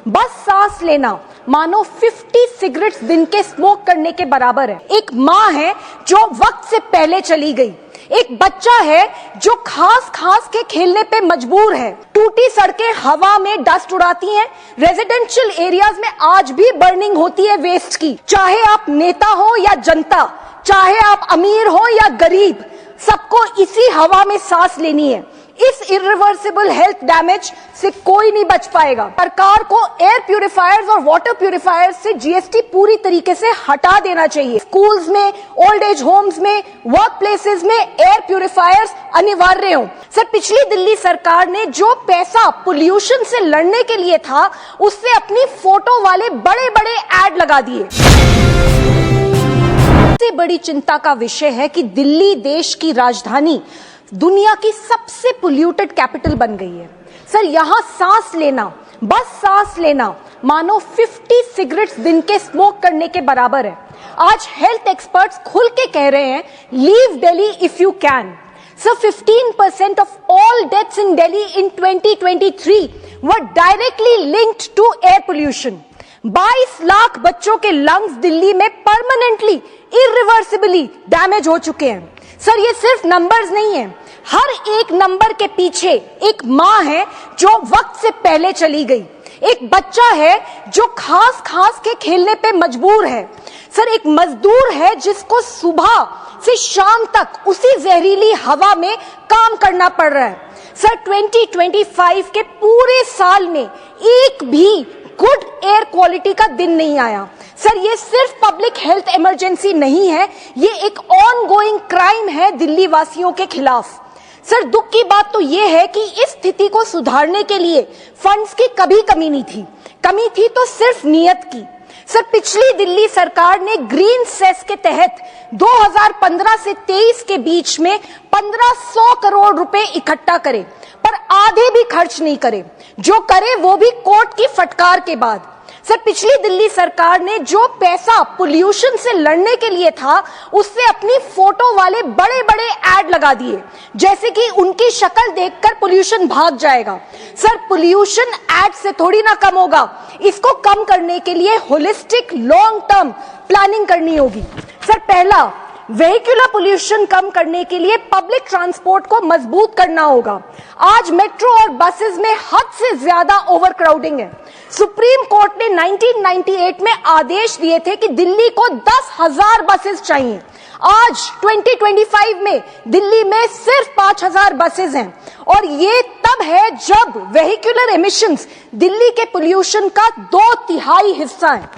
बस सांस लेना मानो 50 सिगरेट्स दिन के स्मोक करने के बराबर है। एक माँ है जो वक्त से पहले चली गई, एक बच्चा है जो खास के खेलने पे मजबूर है, टूटी सड़कें हवा में डस्ट उड़ाती हैं, रेजिडेंशियल एरियाज में आज भी बर्निंग होती है वेस्ट की। चाहे आप नेता हो या जनता, चाहे आप अमीर हो या गरीब, सबको इसी हवा में सांस लेनी है। इस इरिवर्सिबल हेल्थ डैमेज से कोई नहीं बच पाएगा। सरकार को एयर प्यूरिफायर्स और वाटर प्यूरिफायर्स से जीएसटी पूरी तरीके से हटा देना चाहिए। स्कूल्स में, ओल्ड एज होम्स में, वर्क प्लेसेस में एयर प्यूरिफायर्स अनिवार्य हो। सर, पिछली दिल्ली सरकार ने जो पैसा पोल्यूशन से लड़ने के लिए था, उससे अपनी फोटो वाले बड़े बड़े एड लगा दिए। सबसे बड़ी चिंता का विषय है कि दिल्ली देश की राजधानी दुनिया की सबसे पोल्यूटेड कैपिटल बन गई है। सर, यहां सांस लेना, बस सांस लेना मानो 50 सिगरेट्स दिन के स्मोक करने के बराबर है। आज हेल्थ एक्सपर्ट्स खुल के कह रहे हैं, leave Delhi if you can. Sir, 15% of all deaths in Delhi in 2023 were directly linked to air pollution. 22 lakh बच्चों के लंग्स दिल्ली में परमानेंटली इरिवर्सिबली डैमेज हो चुके हैं। सर, ये सिर्फ नंबर्स नहीं है, हर एक नंबर के पीछे एक माँ है जो वक्त से पहले चली गई, एक बच्चा है जो खास के खेलने पे मजबूर है। सर, एक मजदूर है जिसको सुबह से शाम तक उसी जहरीली हवा में काम करना पड़ रहा है। सर, 2025 के पूरे साल में एक भी गुड एयर क्वालिटी का दिन नहीं आया। सर, ये सिर्फ पब्लिक हेल्थ इमरजेंसी नहीं है, ये एक ऑनगोइंग क्राइम है दिल्ली वासियों के खिलाफ। सर, दुख की बात तो ये है कि इस स्थिति को सुधारने के लिए फंड्स की कभी कमी नहीं थी, कमी थी तो सिर्फ नीयत की। सर, पिछली दिल्ली सरकार ने ग्रीन सेस के तहत 2015 से 23 के बीच में 1500 करोड़ रुपए इकट्ठा करे, पर आधे भी खर्च नहीं करे, जो करे वो भी कोर्ट की फटकार के बाद। सर, पिछली दिल्ली सरकार ने जो पैसा पोल्यूशन से लड़ने के लिए था, उससे अपनी फोटो वाले बड़े बड़े एड लगा दिए, जैसे कि उनकी शक्ल देखकर पोल्यूशन भाग जाएगा। सर, पोल्यूशन एड से थोड़ी ना कम होगा, इसको कम करने के लिए होलिस्टिक लॉन्ग टर्म प्लानिंग करनी होगी। सर, पहला, वेहिकुलर पोल्यूशन कम करने के लिए पब्लिक ट्रांसपोर्ट को मजबूत करना होगा। आज मेट्रो और बसेस में हद से ज्यादा ओवरक्राउडिंग है। सुप्रीम कोर्ट ने 1998 में आदेश दिए थे कि दिल्ली को 10,000 बसेस चाहिए। आज 2025 में दिल्ली में सिर्फ 5,000 बसेस हैं, और ये तब है जब वेहिकुलर एमिशंस दिल्ली के पोल्यूशन का 2/3 हिस्सा है।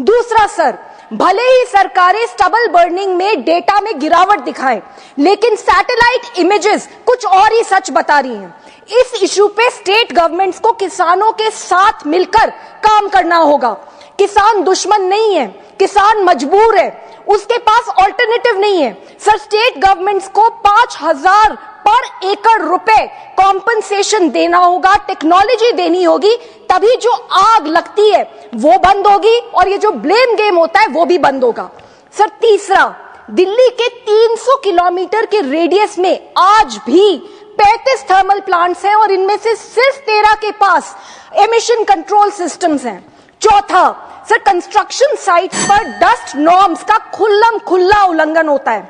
दूसरा, सर, भले ही सरकारें स्टबल बर्निंग में डेटा में गिरावट दिखाएं, लेकिन सैटेलाइट इमेजेस कुछ और ही सच बता रही हैं। इस इशू पे स्टेट गवर्नमेंट्स को किसानों के साथ मिलकर काम करना होगा। किसान दुश्मन नहीं है, किसान मजबूर है, उसके पास ऑल्टरनेटिव नहीं है। सर, स्टेट गवर्नमेंट्स को 5,000 पर एकड़ रुपए कॉम्पनसेशन देना होगा, टेक्नोलॉजी देनी होगी, तभी जो आग लगती है वो बंद होगी और ये जो ब्लेम गेम होता है वो भी बंद होगा। सर, तीसरा, दिल्ली के 300 किलोमीटर के रेडियस में आज भी 35 थर्मल प्लांट्स हैं और इनमें से सिर्फ 13 के पास एमिशन कंट्रोल सिस्टम्स हैं। चौथा, सर, कंस्ट्रक्शन साइट्स पर डस्ट नॉर्म्स का खुल्ला उल्लंघन होता है।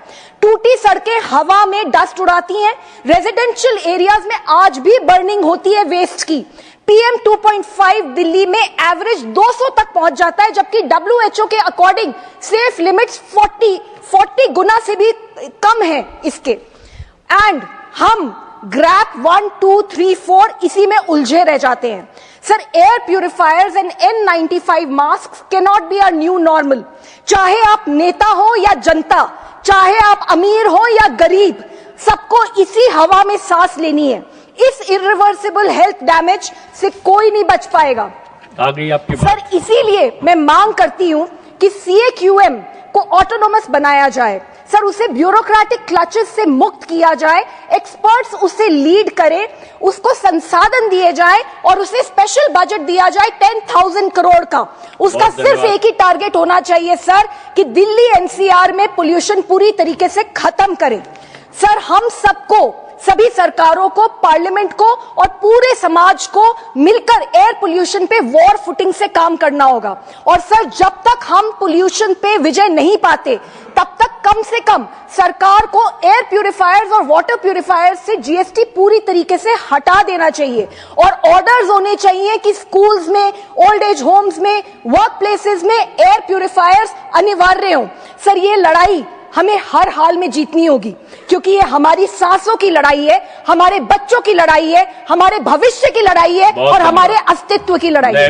टूटी सड़कें हवा में डस्ट उड़ाती हैं, रेजिडेंशियल एरियाज में आज भी बर्निंग होती है वेस्ट की। PM 2.5 दिल्ली में एवरेज 200 तक पहुंच जाता है, जबकि WHO के अकॉर्डिंग सेफ लिमिट्स 40 गुना से भी कम है इसके। एंड हम ग्रैप 1, 2, 3, 4 इसी में उलझे रह जाते हैं। Sir, air purifiers and N95 mask cannot be our new normal. चाहे आप नेता हो या जनता, चाहे आप अमीर हो या गरीब, सबको इसी हवा में सांस लेनी है। इस इरिवर्सिबल हेल्थ डैमेज से कोई नहीं बच पाएगा। आ गई आपकी बात। सर, इसीलिए मैं मांग करती हूं कि CAQM को ऑटोनोमस बनाया जाए। सर, उसे ब्यूरोक्रेटिक क्लचेस से मुक्त किया जाए, एक्सपर्ट्स उसे लीड करें, उसको संसाधन दिए जाए और उसे स्पेशल बजट दिया जाए 10,000 करोड़ का। उसका सिर्फ एक ही टारगेट होना चाहिए सर, कि दिल्ली NCR में पोल्यूशन पूरी तरीके से खत्म करें। सर, हम सबको सभी सरकारों को, पार्लियामेंट को और पूरे समाज को मिलकर एयर पोल्यूशन पे वॉर फुटिंग से काम करना होगा। और सर, जब तक हम पोल्यूशन पे विजय नहीं पाते तब तक कम से कम सरकार को एयर प्यूरिफायर्स और वाटर प्यूरिफायर्स से जीएसटी पूरी तरीके से हटा देना चाहिए और ऑर्डर्स होने चाहिए कि स्कूल्स में, ओल्ड एज होम्स में, वर्क प्लेसेस में एयर प्यूरिफायर्स अनिवार्य हों। सर, ये लड़ाई हमें हर हाल में जीतनी होगी, क्योंकि ये हमारी सांसों की लड़ाई है, हमारे बच्चों की लड़ाई है, हमारे भविष्य की लड़ाई है और हमारे अस्तित्व की लड़ाई है।